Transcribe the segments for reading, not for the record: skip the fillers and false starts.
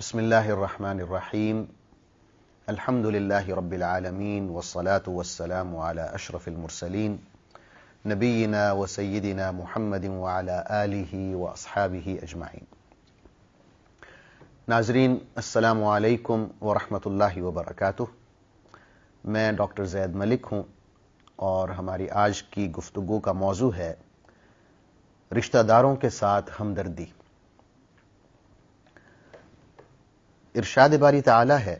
بسم اللہ الرحمن الرحیم الحمد للہ رب العالمین والصلاة والسلام علی اشرف المرسلین نبینا و سیدنا محمد وعلی آلہ و اصحابہ اجمعین۔ ناظرین السلام علیکم ورحمۃ اللہ وبرکاتہ۔ میں ڈاکٹر زید ملک ہوں اور ہماری آج کی گفتگو کا موضوع ہے رشتہ داروں کے ساتھ ہمدردی۔ ارشاد باری تعالی ہے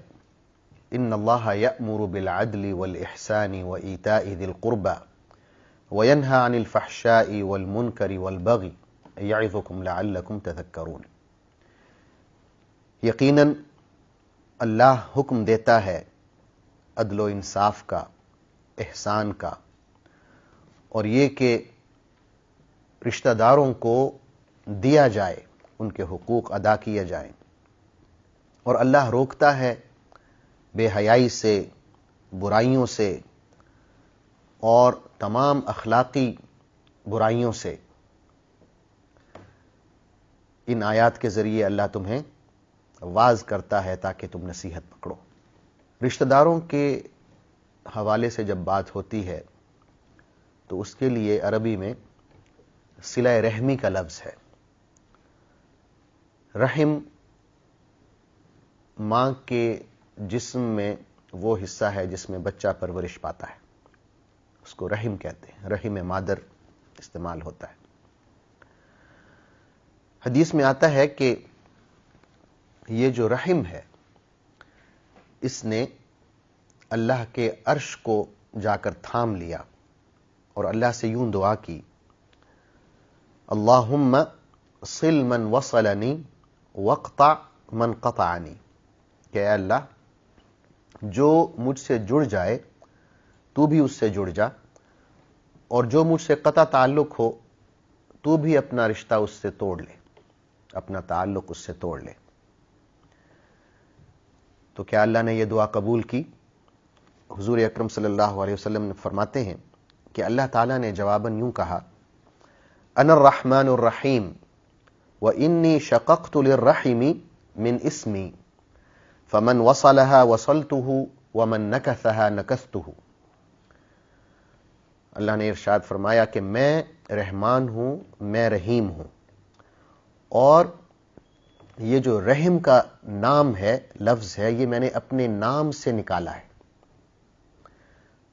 ان اللہ یأمر بالعدل والإحسان وإیتاء ذی القربى وینہی عن الفحشاء والمنکر والبغی یعظکم لعلکم تذکرون۔ یقیناً اللہ حکم دیتا ہے عدل و انصاف کا، احسان کا، اور یہ کہ رشتہ داروں کو دیا جائے، ان کے حقوق ادا کیے جائیں، اور اللہ روکتا ہے بے حیائی سے، برائیوں سے اور تمام اخلاقی برائیوں سے۔ ان آیات کے ذریعے اللہ تمہیں واعظ کرتا ہے تاکہ تم نصیحت پکڑو۔ رشتہ داروں کے حوالے سے جب بات ہوتی ہے تو اس کے لیے عربی میں صلہ رحمی کا لفظ ہے۔ رحم ماں کے جسم میں وہ حصہ ہے جس میں بچہ پرورش پاتا ہے، اس کو رحم کہتے ہیں، رحم مادر استعمال ہوتا ہے۔ حدیث میں آتا ہے کہ یہ جو رحم ہے اس نے اللہ کے عرش کو جا کر تھام لیا اور اللہ سے یوں دعا کی، اللہم صل من وصلنی واقطع من قطعنی، کہ اے اللہ جو مجھ سے جڑ جائے تو بھی اس سے جڑ جا، اور جو مجھ سے قطع تعلق ہو تو بھی اپنا رشتہ اس سے توڑ لے، اپنا تعلق اس سے توڑ لے۔ تو کیا اللہ نے یہ دعا قبول کی؟ حضور اکرم صلی اللہ علیہ وسلم نے فرماتے ہیں کہ اللہ تعالیٰ نے جواباً یوں کہا، انا الرحمن الرحیم وانی شققت للرحم من اسمی فمن وصلها وصلته ومن نکثها نکثته۔ اللہ نے ارشاد فرمایا کہ میں رحمان ہوں، میں رحیم ہوں، اور یہ جو رحم کا نام ہے، لفظ ہے، یہ میں نے اپنے نام سے نکالا ہے۔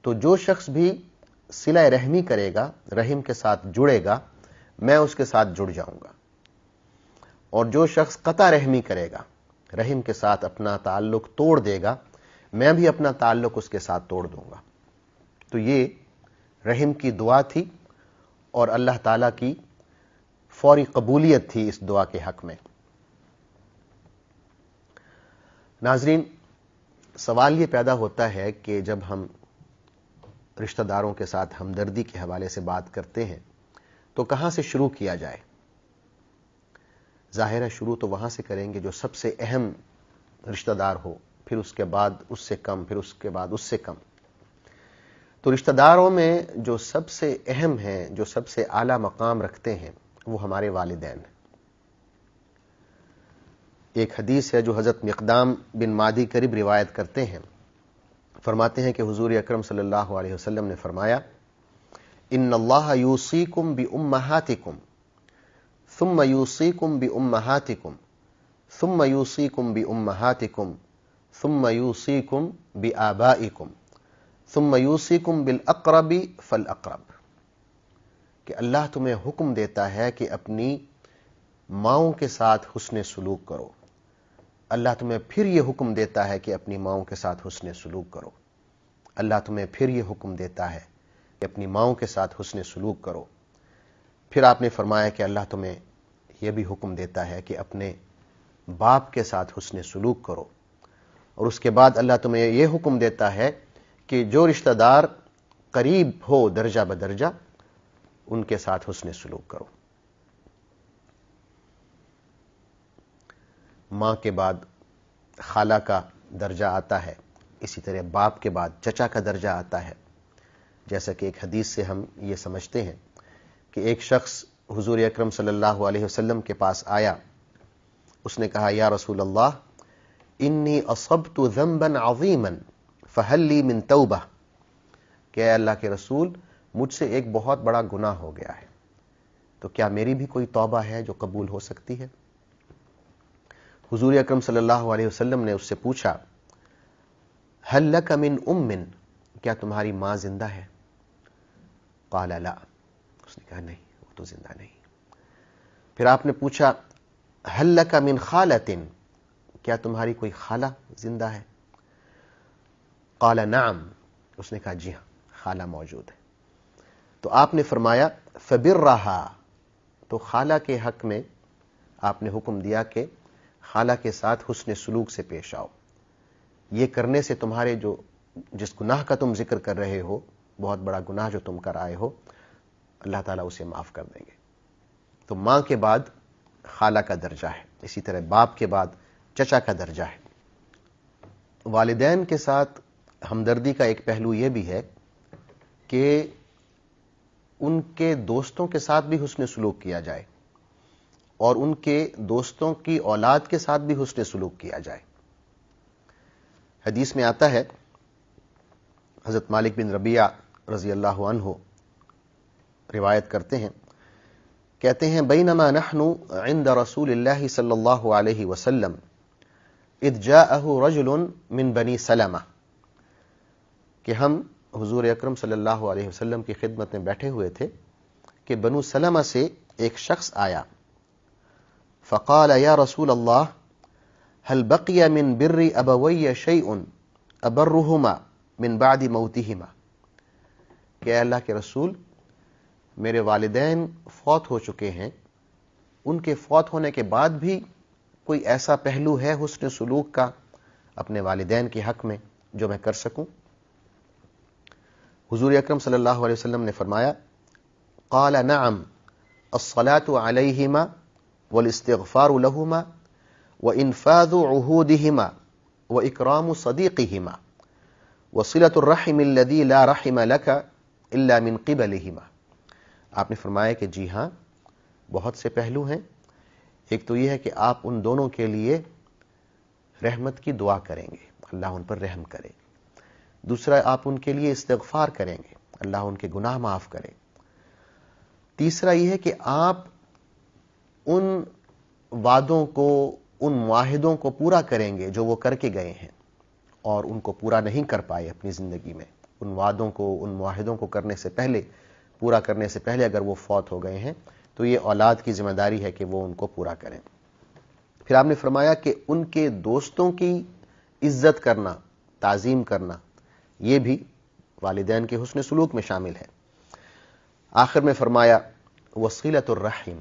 تو جو شخص بھی صلہ رحمی کرے گا، رحم کے ساتھ جڑے گا، میں اس کے ساتھ جڑ جاؤں گا، اور جو شخص قطع رحمی کرے گا، رحم کے ساتھ اپنا تعلق توڑ دے گا، میں بھی اپنا تعلق اس کے ساتھ توڑ دوں گا۔ تو یہ رحم کی دعا تھی اور اللہ تعالیٰ کی فوری قبولیت تھی اس دعا کے حق میں۔ ناظرین، سوال یہ پیدا ہوتا ہے کہ جب ہم رشتہ داروں کے ساتھ ہمدردی کے حوالے سے بات کرتے ہیں تو کہاں سے شروع کیا جائے؟ ظاہر ہے شروع تو وہاں سے کریں گے جو سب سے اہم رشتہ دار ہو، پھر اس کے بعد اس سے کم، پھر اس کے بعد اس سے کم۔ تو رشتہ داروں میں جو سب سے اہم ہیں، جو سب سے اعلیٰ مقام رکھتے ہیں، وہ ہمارے والدین ہیں۔ ایک حدیث ہے جو حضرت مقدام بن مادی کرب روایت کرتے ہیں، فرماتے ہیں کہ حضور اکرم صلی اللہ علیہ وسلم نے فرمایا، ان اللہ یوصیکم بامہاتکم ثم یوصیکم بامہاتکم ثم یوصیکم بامہاتکم ثم یوصیکم بآبائکم ثم یوصیکم بالاقرب فالاقرب، کہ اللہ تمہیں حکم دیتا ہے کہ اپنی ماؤں کے ساتھ حسن سلوک کرو، اللہ تمہیں پھر یہ حکم دیتا ہے کہ اپنی ماؤں کے ساتھ حسن سلوک کرو، اللہ تمہیں پھر یہ حکم دیتا ہے کہ اپنی ماؤں کے ساتھ حسن سلوک کرو۔ پھر آپ نے فرمایا کہ اللہ تمہیں یہ بھی حکم دیتا ہے کہ اپنے باپ کے ساتھ حسن سلوک کرو، اور اس کے بعد اللہ تمہیں یہ حکم دیتا ہے کہ جو رشتہ دار قریب ہو درجہ بدرجہ ان کے ساتھ حسن سلوک کرو۔ ماں کے بعد خالہ کا درجہ آتا ہے، اسی طرح باپ کے بعد چچا کا درجہ آتا ہے۔ جیسا کہ ایک حدیث سے ہم یہ سمجھتے ہیں کہ ایک شخص حضور اکرم صلی اللہ علیہ وسلم کے پاس آیا، اس نے کہا یا رسول اللہ انی اصبت ذنبا عظیما فہل لی من توبہ، کہ اے اللہ کے رسول مجھ سے ایک بہت بڑا گناہ ہو گیا ہے، تو کیا میری بھی کوئی توبہ ہے جو قبول ہو سکتی ہے؟ حضور اکرم صلی اللہ علیہ وسلم نے اس سے پوچھا هل لک من ام، کیا تمہاری ماں زندہ ہے؟ قال لا، اس نے کہا نہیں، وہ تو زندہ نہیں۔ پھر آپ نے پوچھا هل لک من خالۃ، کیا تمہاری کوئی خالہ زندہ ہے؟ قال نعم، اس نے کہا جی ہاں، خالہ موجود ہے۔ تو آپ نے فرمایا فبرھا، تو خالہ کے حق میں آپ نے حکم دیا کہ خالہ کے ساتھ حسن سلوک سے پیش آؤ، یہ کرنے سے تمہارے جس گناہ کا تم ذکر کر رہے ہو، بہت بڑا گناہ جو تم کر آئے ہو، اللہ تعالیٰ اسے معاف کر دیں گے۔ تو ماں کے بعد خالہ کا درجہ ہے، اسی طرح باپ کے بعد چچا کا درجہ ہے۔ والدین کے ساتھ ہمدردی کا ایک پہلو یہ بھی ہے کہ ان کے دوستوں کے ساتھ بھی حسن سلوک کیا جائے، اور ان کے دوستوں کی اولاد کے ساتھ بھی حسن سلوک کیا جائے۔ حدیث میں آتا ہے، حضرت مالک بن ربیعہ رضی اللہ عنہ روایت کرتے ہیں، کہتے ہیں بینما نحن عند رسول اللہ صلی اللہ علیہ وسلم اذ جاءہ رجل من بنی سلمہ، کہ ہم حضور اکرم صلی اللہ علیہ وسلم کی خدمت میں بیٹھے ہوئے تھے کہ بنو سلمہ سے ایک شخص آیا، فقال یا رسول اللہ هل بقي من بر ابوی شیء ابرهما من بعد موتهما، کہ اے اللہ کے رسول میرے والدین فوت ہو چکے ہیں، ان کے فوت ہونے کے بعد بھی کوئی ایسا پہلو ہے حسن سلوک کا اپنے والدین کے حق میں جو میں کر سکوں؟ حضور اکرم صلی اللہ علیہ وسلم نے فرمایا قال نعم الصلاة علیہما والاستغفار لہما وانفاذ عہودہما واکرام صدیقہما وصلة الرحم الذی لا رحم لک الا من قبلہما۔ آپ نے فرمایا کہ جی ہاں، بہت سے پہلو ہیں، ایک تو یہ ہے کہ آپ ان دونوں کے لیے رحمت کی دعا کریں گے، اللہ ان پر رحم کرے، دوسرا آپ ان کے لیے استغفار کریں گے، اللہ ان کے گناہ معاف کرے، تیسرا یہ ہے کہ آپ ان وعدوں کو، ان معاہدوں کو پورا کریں گے جو وہ کر کے گئے ہیں اور ان کو پورا نہیں کر پائے اپنی زندگی میں، ان وعدوں کو، ان معاہدوں کو کرنے سے پہلے، پورا کرنے سے پہلے اگر وہ فوت ہو گئے ہیں تو یہ اولاد کی ذمہ داری ہے کہ وہ ان کو پورا کریں۔ پھر آپ نے فرمایا کہ ان کے دوستوں کی عزت کرنا، تعظیم کرنا، یہ بھی والدین کے حسن سلوک میں شامل ہے۔ آخر میں فرمایا وصلۃ الرحم،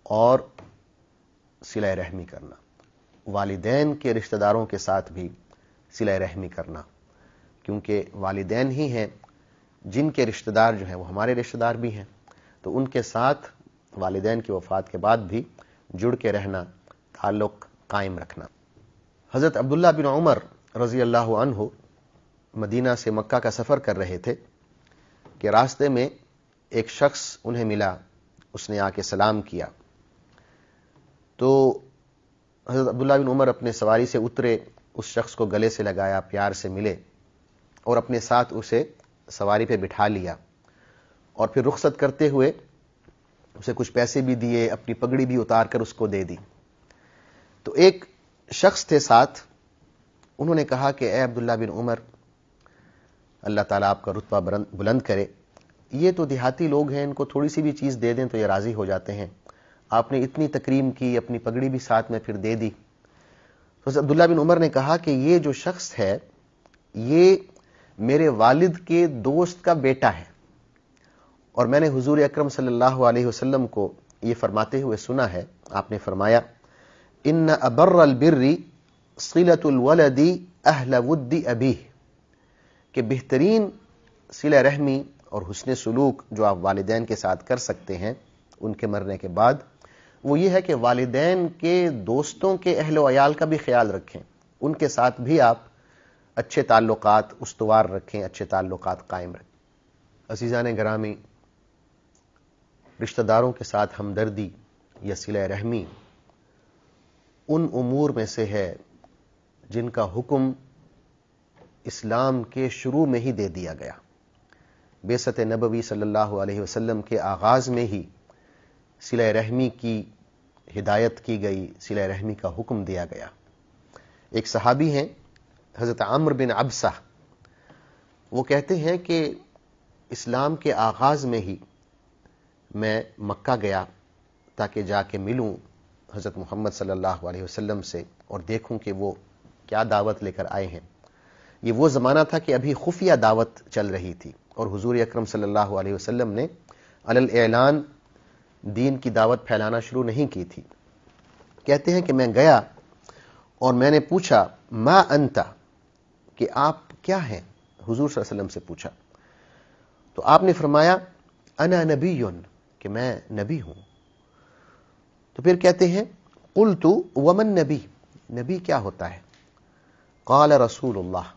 اور صلہ رحمی کرنا، والدین کے رشتہ داروں کے ساتھ بھی صلہ رحمی کرنا، کیونکہ والدین ہی ہیں جن کے رشتہ دار جو ہیں وہ ہمارے رشتہ دار بھی ہیں، تو ان کے ساتھ والدین کی وفات کے بعد بھی جڑ کے رہنا، تعلق قائم رکھنا۔ حضرت عبداللہ بن عمر رضی اللہ عنہ مدینہ سے مکہ کا سفر کر رہے تھے کہ راستے میں ایک شخص انہیں ملا، اس نے آ کے سلام کیا، تو حضرت عبداللہ بن عمر اپنے سواری سے اترے، اس شخص کو گلے سے لگایا، پیار سے ملے اور اپنے ساتھ اسے سواری پہ بٹھا لیا، اور پھر رخصت کرتے ہوئے اسے کچھ پیسے بھی دیے، اپنی پگڑی بھی اتار کر اس کو دے دی۔ تو ایک شخص تھے ساتھ، انہوں نے کہا کہ اے عبداللہ بن عمر، اللہ تعالیٰ آپ کا رتبہ بلند کرے، یہ تو دیہاتی لوگ ہیں، ان کو تھوڑی سی بھی چیز دے دیں تو یہ راضی ہو جاتے ہیں، آپ نے اتنی تکریم کی، اپنی پگڑی بھی ساتھ میں پھر دے دی۔ تو عبداللہ بن عمر نے کہا کہ یہ جو شخص ہے یہ میرے والد کے دوست کا بیٹا ہے، اور میں نے حضور اکرم صلی اللہ علیہ وسلم کو یہ فرماتے ہوئے سنا ہے، آپ نے فرمایا ان ابر البر صلۃ الولد اہل ود ابیہ، کہ بہترین صلہ رحمی اور حسن سلوک جو آپ والدین کے ساتھ کر سکتے ہیں ان کے مرنے کے بعد، وہ یہ ہے کہ والدین کے دوستوں کے اہل و عیال کا بھی خیال رکھیں، ان کے ساتھ بھی آپ اچھے تعلقات استوار رکھیں، اچھے تعلقات قائم رکھیں۔ عزیزان گرامی، رشتہ داروں کے ساتھ ہمدردی یا صلہ رحمی ان امور میں سے ہے جن کا حکم اسلام کے شروع میں ہی دے دیا گیا. بعثت نبوی صلی اللہ علیہ وسلم کے آغاز میں ہی صلہ رحمی کی ہدایت کی گئی، صلہ رحمی کا حکم دیا گیا. ایک صحابی ہیں حضرت عمرو بن عبسہ، وہ کہتے ہیں کہ اسلام کے آغاز میں ہی میں مکہ گیا تاکہ جا کے ملوں حضرت محمد صلی اللہ علیہ وسلم سے اور دیکھوں کہ وہ کیا دعوت لے کر آئے ہیں. یہ وہ زمانہ تھا کہ ابھی خفیہ دعوت چل رہی تھی اور حضور اکرم صلی اللہ علیہ وسلم نے علی الاعلان دین کی دعوت پھیلانا شروع نہیں کی تھی. کہتے ہیں کہ میں گیا اور میں نے پوچھا ما انت، کہ آپ کیا ہیں، حضور صلی اللہ علیہ وسلم سے پوچھا. تو آپ نے فرمایا انا نبی، کہ میں نبی ہوں. تو پھر کہتے ہیں قلت ومن نبی، نبی کیا ہوتا ہے؟ قال رسول اللہ،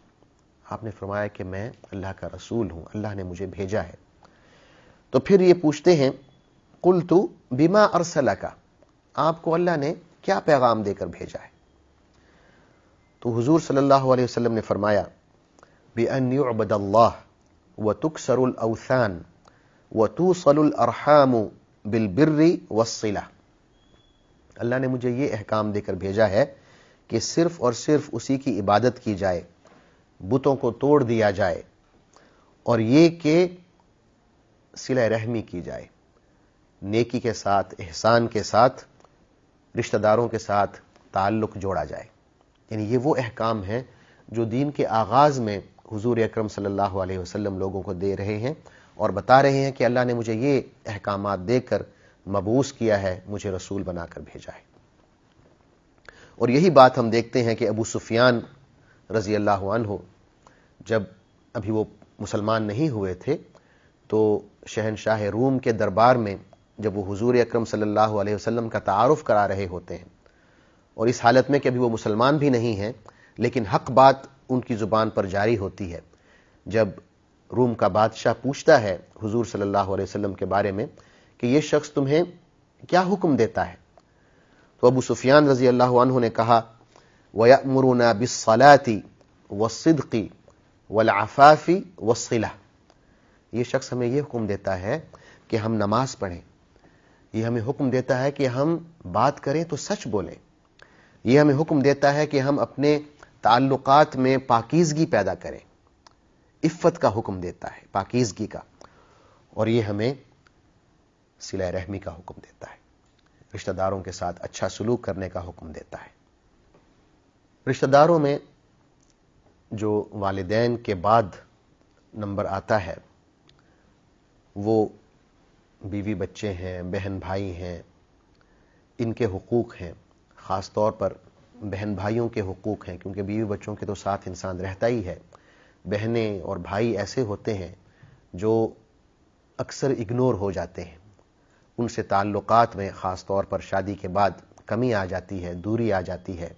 آپ نے فرمایا کہ میں اللہ کا رسول ہوں، اللہ نے مجھے بھیجا ہے. تو پھر یہ پوچھتے ہیں قلت بما ارسلک، آپ کو اللہ نے کیا پیغام دے کر بھیجا ہے؟ تو حضور صلی اللہ علیہ وسلم نے فرمایا بأن يعبد اللہ وتكسر الاوثان وتوصل الارحام بالبر والصلہ. اللہ نے مجھے یہ احکام دے کر بھیجا ہے کہ صرف اور صرف اسی کی عبادت کی جائے، بتوں کو توڑ دیا جائے، اور یہ کہ صلہ رحمی کی جائے، نیکی کے ساتھ، احسان کے ساتھ، رشتہ داروں کے ساتھ تعلق جوڑا جائے. یعنی یہ وہ احکام ہیں جو دین کے آغاز میں حضور اکرم صلی اللہ علیہ وسلم لوگوں کو دے رہے ہیں اور بتا رہے ہیں کہ اللہ نے مجھے یہ احکامات دے کر مبعوث کیا ہے، مجھے رسول بنا کر بھیجا ہے. اور یہی بات ہم دیکھتے ہیں کہ ابو سفیان رضی اللہ عنہ جب ابھی وہ مسلمان نہیں ہوئے تھے تو شہنشاہ روم کے دربار میں جب وہ حضور اکرم صلی اللہ علیہ وسلم کا تعارف کرا رہے ہوتے ہیں، اور اس حالت میں کہ ابھی وہ مسلمان بھی نہیں ہیں لیکن حق بات ان کی زبان پر جاری ہوتی ہے، جب روم کا بادشاہ پوچھتا ہے حضور صلی اللہ علیہ وسلم کے بارے میں کہ یہ شخص تمہیں کیا حکم دیتا ہے، تو ابو سفیان رضی اللہ عنہ نے کہا وَيَأْمُرُنَا بِالصَّلَاةِ وَالصِّدْقِ وَالْعَفَافِ وَالصِّلَةِ. یہ شخص ہمیں یہ حکم دیتا ہے کہ ہم نماز پڑھیں، یہ ہمیں حکم دیتا ہے کہ ہم بات کریں تو سچ بولیں، یہ ہمیں حکم دیتا ہے کہ ہم اپنے تعلقات میں پاکیزگی پیدا کریں، عفت کا حکم دیتا ہے، پاکیزگی کا، اور یہ ہمیں صلہ رحمی کا حکم دیتا ہے، رشتہ داروں کے ساتھ اچھا سلوک کرنے کا حکم دیتا ہے. رشتہ داروں میں جو والدین کے بعد نمبر آتا ہے وہ بیوی بچے ہیں، بہن بھائی ہیں، ان کے حقوق ہیں. خاص طور پر بہن بھائیوں کے حقوق ہیں، کیونکہ بیوی بچوں کے تو ساتھ انسان رہتا ہی ہے. بہنیں اور بھائی ایسے ہوتے ہیں جو اکثر اگنور ہو جاتے ہیں، ان سے تعلقات میں خاص طور پر شادی کے بعد کمی آ جاتی ہے، دوری آ جاتی ہے،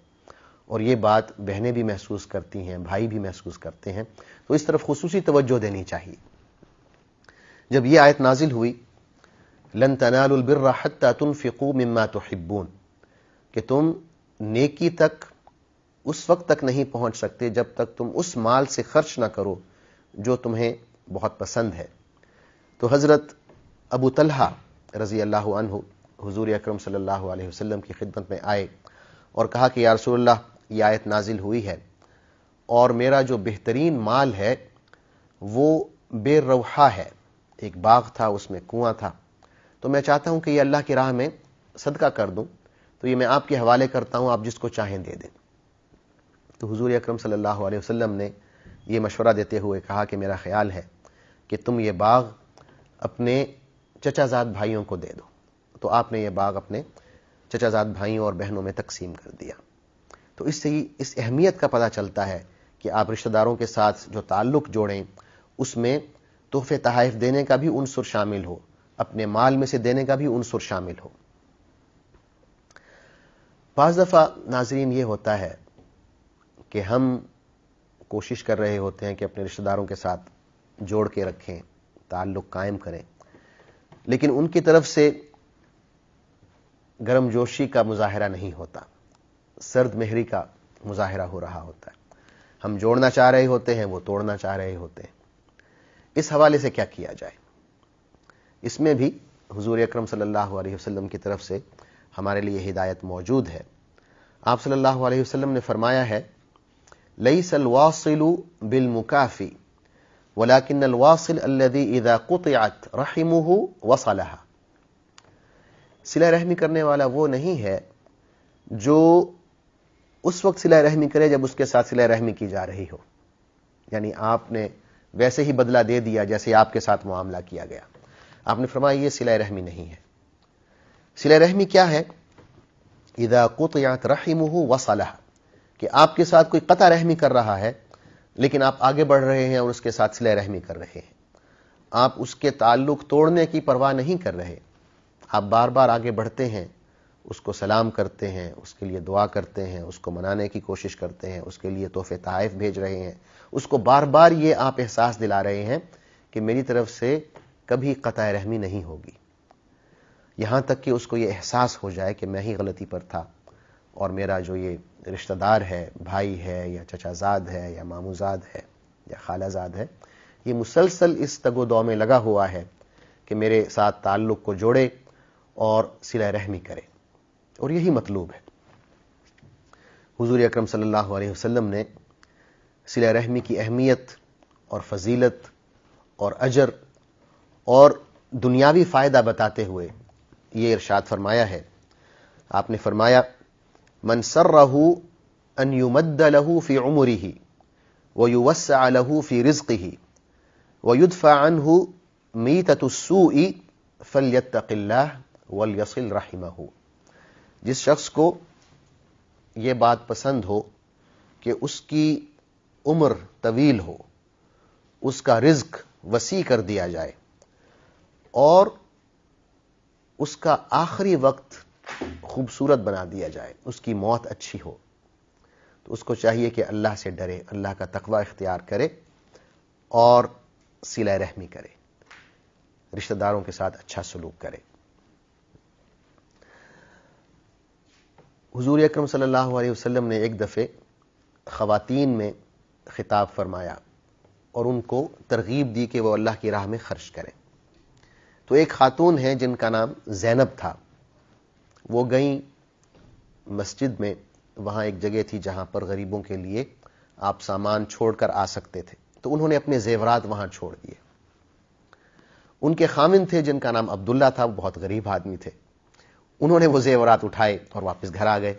اور یہ بات بہنیں بھی محسوس کرتی ہیں، بھائی بھی محسوس کرتے ہیں. تو اس طرف خصوصی توجہ دینی چاہیے. جب یہ آیت نازل ہوئی لن تنالوا البر حتى تنفقوا مما تحبون، کہ تم نیکی تک اس وقت تک نہیں پہنچ سکتے جب تک تم اس مال سے خرچ نہ کرو جو تمہیں بہت پسند ہے. تو حضرت ابو طلحہ رضی اللہ عنہ حضور اکرم صلی اللہ علیہ وسلم کی خدمت میں آئے اور کہا کہ یا رسول اللہ، یہ آیت نازل ہوئی ہے اور میرا جو بہترین مال ہے وہ بے روحہ ہے، ایک باغ تھا، اس میں کنواں تھا، تو میں چاہتا ہوں کہ یہ اللہ کی راہ میں صدقہ کر دوں، تو یہ میں آپ کے حوالے کرتا ہوں، آپ جس کو چاہیں دے دیں. تو حضور اکرم صلی اللہ علیہ وسلم نے یہ مشورہ دیتے ہوئے کہا کہ میرا خیال ہے کہ تم یہ باغ اپنے چچا زاد بھائیوں کو دے دو. تو آپ نے یہ باغ اپنے چچا زاد بھائیوں اور بہنوں میں تقسیم کر دیا. تو اس سے ہی اس اہمیت کا پتہ چلتا ہے کہ آپ رشتہ داروں کے ساتھ جو تعلق جوڑیں اس میں تحفے تحائف دینے کا بھی عنصر شامل ہو، اپنے مال میں سے دینے کا بھی عنصر شامل ہو. بعض دفعہ ناظرین یہ ہوتا ہے کہ ہم کوشش کر رہے ہوتے ہیں کہ اپنے رشتہ داروں کے ساتھ جوڑ کے رکھیں، تعلق قائم کریں، لیکن ان کی طرف سے گرم جوشی کا مظاہرہ نہیں ہوتا، سرد مہری کا مظاہرہ ہو رہا ہوتا ہے. ہم جوڑنا چاہ رہے ہوتے ہیں، وہ توڑنا چاہ رہے ہوتے ہیں. اس حوالے سے کیا کیا جائے؟ اس میں بھی حضور اکرم صلی اللہ علیہ وسلم کی طرف سے ہمارے لیے ہدایت موجود ہے. آپ صلی اللہ علیہ وسلم نے فرمایا ہے لیس الواصل بالمکافی ولكن الواصل الذي اذا قطعت رحمه وصلها. صلہ رحمی کرنے والا وہ نہیں ہے جو اس وقت صلہ رحمی کرے جب اس کے ساتھ صلہ رحمی کی جا رہی ہو، یعنی آپ نے ویسے ہی بدلہ دے دیا جیسے آپ کے ساتھ معاملہ کیا گیا. آپ نے فرمایا یہ صلہ رحمی نہیں ہے. صلہ رحمی کیا ہے؟ اذا قطعت رحمه وصلها، کہ آپ کے ساتھ کوئی قطع رحمی کر رہا ہے لیکن آپ آگے بڑھ رہے ہیں اور اس کے ساتھ صلہ رحمی کر رہے ہیں. آپ اس کے تعلق توڑنے کی پرواہ نہیں کر رہے، آپ بار بار آگے بڑھتے ہیں، اس کو سلام کرتے ہیں، اس کے لیے دعا کرتے ہیں، اس کو منانے کی کوشش کرتے ہیں، اس کے لیے تحفے تحائف بھیج رہے ہیں. اس کو بار بار یہ آپ احساس دلا رہے ہیں کہ میری طرف سے کبھی قطع رحمی نہیں ہوگی، یہاں تک کہ اس کو یہ احساس ہو جائے کہ میں ہی غلطی پر تھا اور میرا جو یہ رشتہ دار ہے، بھائی ہے یا چچا زاد ہے یا مامو زاد ہے یا خالہ زاد ہے، یہ مسلسل اس تگ و دو میں لگا ہوا ہے کہ میرے ساتھ تعلق کو جوڑے اور صلہ رحمی کرے. اور یہی مطلوب ہے. حضور اکرم صلی اللہ علیہ وسلم نے صلہ رحمی کی اہمیت اور فضیلت اور اجر اور دنیاوی فائدہ بتاتے ہوئے یہ ارشاد فرمایا ہے. آپ نے فرمایا من سرہ ان یمد لہ فی عمرہ ویوسع لہ فی رزقہ ویدفع عنہ میتۃ السوء فلیتق اللہ ولیصل رحمہ. جس شخص کو یہ بات پسند ہو کہ اس کی عمر طویل ہو، اس کا رزق وسیع کر دیا جائے اور اس کا آخری وقت خوبصورت بنا دیا جائے، اس کی موت اچھی ہو، تو اس کو چاہیے کہ اللہ سے ڈرے، اللہ کا تقوی اختیار کرے اور صلہ رحمی کرے، رشتہ داروں کے ساتھ اچھا سلوک کرے. حضور اکرم صلی اللہ علیہ وسلم نے ایک دفعہ خواتین میں خطاب فرمایا اور ان کو ترغیب دی کہ وہ اللہ کی راہ میں خرچ کریں. تو ایک خاتون ہے جن کا نام زینب تھا، وہ گئیں مسجد میں، وہاں ایک جگہ تھی جہاں پر غریبوں کے لیے آپ سامان چھوڑ کر آ سکتے تھے، تو انہوں نے اپنے زیورات وہاں چھوڑ دیے. ان کے خامن تھے جن کا نام عبداللہ تھا، وہ بہت غریب آدمی تھے، انہوں نے وہ زیورات اٹھائے اور واپس گھر آ گئے.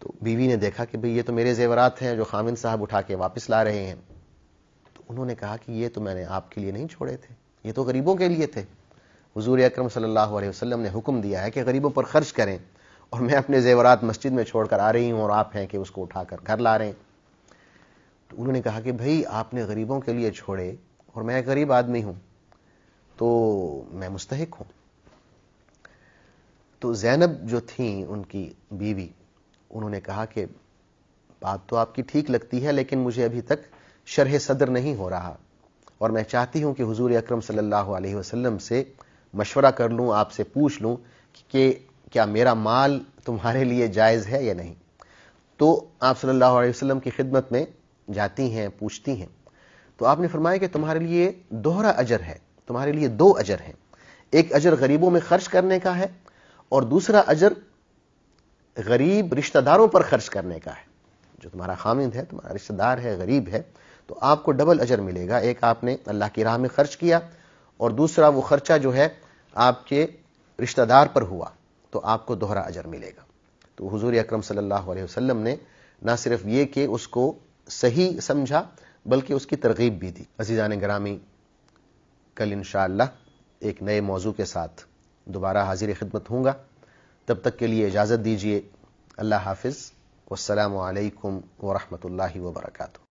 تو بیوی نے دیکھا کہ بھئی یہ تو میرے زیورات ہیں جو خامن صاحب اٹھا کے واپس لا رہے ہیں. تو انہوں نے کہا کہ یہ تو میں نے آپ کے لیے نہیں چھوڑے تھے، یہ تو غریبوں کے لیے تھے. حضور اکرم صلی اللہ علیہ وسلم نے حکم دیا ہے کہ غریبوں پر خرچ کریں، اور میں اپنے زیورات مسجد میں چھوڑ کر آ رہی ہوں اور آپ ہیں کہ اس کو اٹھا کر گھر لا رہے ہیں. تو انہوں نے کہا کہ بھئی آپ نے غریبوں کے لیے چھوڑے اور میں ایک غریب آدمی ہوں تو میں مستحق ہوں. تو زینب جو تھیں ان کی بیوی، انہوں نے کہا کہ بات تو آپ کی ٹھیک لگتی ہے لیکن مجھے ابھی تک شرح صدر نہیں ہو رہا، اور میں چاہتی ہوں کہ حضور اکرم صلی اللہ علیہ وسلم سے مشورہ کر لوں، آپ سے پوچھ لوں کہ کیا میرا مال تمہارے لیے جائز ہے یا نہیں. تو آپ صلی اللہ علیہ وسلم کی خدمت میں جاتی ہیں، پوچھتی ہیں. تو آپ نے فرمایا کہ تمہارے لیے دوہرا اجر ہے، تمہارے لیے دو اجر ہیں. ایک اجر غریبوں میں خرچ کرنے کا ہے اور دوسرا اجر غریب رشتہ داروں پر خرچ کرنے کا ہے. جو تمہارا خامند ہے، تمہارا رشتہ دار ہے، غریب ہے، تو آپ کو ڈبل اجر ملے گا. ایک آپ نے اللہ کی راہ میں خرچ کیا اور دوسرا وہ خرچہ جو ہے آپ کے رشتہ دار پر ہوا، تو آپ کو دوہرا اجر ملے گا. تو حضور اکرم صلی اللہ علیہ وسلم نے نہ صرف یہ کہ اس کو صحیح سمجھا بلکہ اس کی ترغیب بھی دی. عزیزان گرامی، کل انشاءاللہ ایک نئے موضوع کے ساتھ دوبارہ حاضر خدمت ہوں گا. تب تک کے لیے اجازت دیجیے. اللہ حافظ، والسلام علیکم ورحمۃ اللہ وبرکاتہ.